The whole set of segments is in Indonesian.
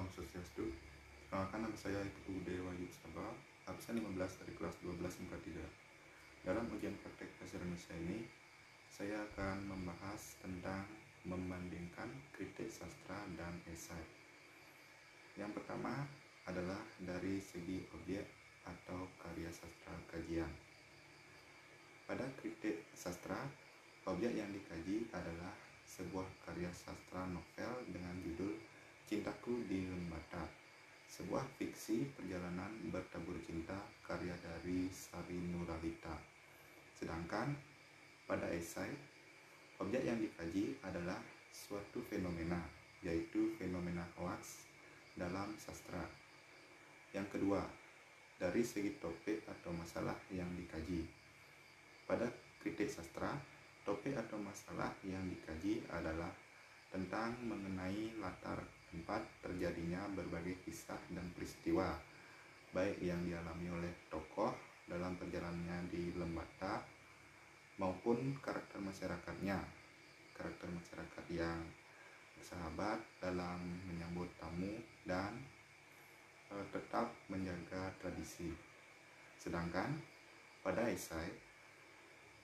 Om Swastiastu. Perkenalkan, nama saya Ibtu Dewa Yutsaba, absen 15 dari kelas 12 MK 3. Dalam ujian praktek bahasa Indonesia ini, saya akan membahas tentang membandingkan kritik sastra dan esai. Yang pertama adalah dari segi objek atau karya sastra kajian. Pada kritik sastra, objek yang dikaji adalah sebuah karya sastra novel dengan judul Cintaku di Lembata, sebuah fiksi perjalanan bertabur cinta karya dari Sari Nurhaliza. Sedangkan pada esai, objek yang dikaji adalah suatu fenomena, yaitu fenomena hoaks dalam sastra. Yang kedua, dari segi topik atau masalah yang dikaji. Pada kritik sastra, topik atau masalah yang dikaji adalah tentang mengenai latar tempat terjadinya berbagai kisah dan peristiwa, baik yang dialami oleh tokoh dalam perjalanannya di Lembata maupun karakter masyarakatnya, karakter masyarakat yang bersahabat dalam menyambut tamu dan tetap menjaga tradisi. Sedangkan pada esai,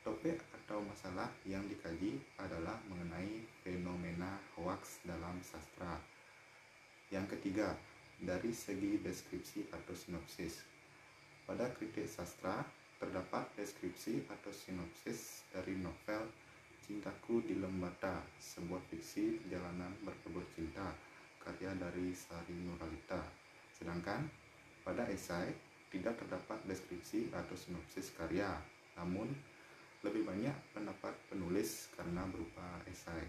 topik atau masalah yang dikaji adalah mengenai fenomena hoaks dalam sastra. Yang ketiga, dari segi deskripsi atau sinopsis. Pada kritik sastra, terdapat deskripsi atau sinopsis dari novel Cintaku di Lembata, sebuah fiksi perjalanan berkebun cinta karya dari Sari Nurhaliza. Sedangkan pada esai tidak terdapat deskripsi atau sinopsis karya, namun lebih banyak pendapat penulis karena berupa esai.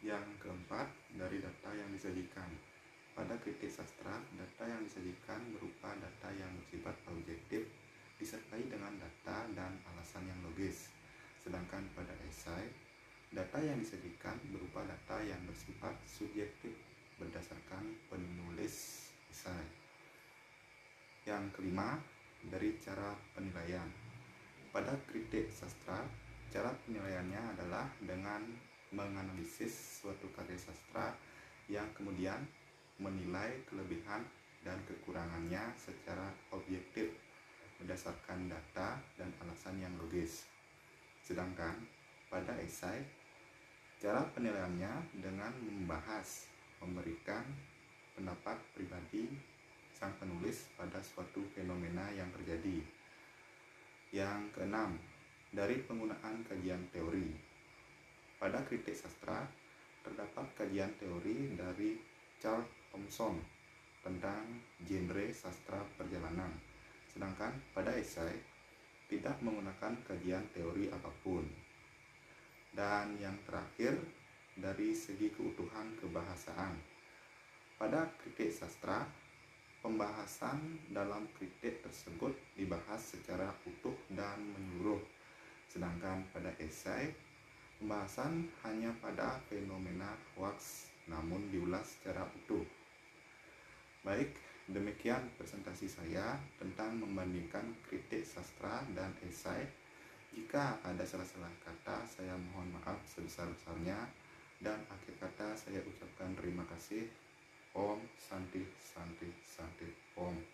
Yang keempat, dari data yang disajikan. Pada kritik sastra, data yang disajikan berupa data yang bersifat objektif disertai dengan data dan alasan yang logis. Sedangkan pada esai, data yang disajikan berupa data yang bersifat subjektif berdasarkan penulis esai. Yang kelima, dari cara penilaian. Pada kritik sastra, cara penilaiannya adalah dengan menganalisis suatu karya sastra yang kemudian menilai kelebihan dan kekurangannya secara objektif berdasarkan data dan alasan yang logis. Sedangkan pada esai, cara penilaiannya dengan memberikan pendapat pribadi sang penulis pada suatu fenomena yang terjadi. Yang keenam, dari penggunaan kajian teori. Pada kritik sastra, terdapat kajian teori dari Charles Thomson tentang genre sastra perjalanan. Sedangkan pada esai, tidak menggunakan kajian teori apapun. Dan yang terakhir, dari segi keutuhan kebahasaan. Pada kritik sastra, pembahasan dalam kritik tersebut dibahas secara utuh dan menyeluruh. Sedangkan pada esai, pembahasan hanya pada fenomena hoaks namun diulas secara utuh. Baik, demikian presentasi saya tentang membandingkan kritik sastra dan esai. Jika ada salah-salah kata, saya mohon maaf sebesar-besarnya, dan akhir kata saya ucapkan terima kasih. Om Santi Santi Santi Om.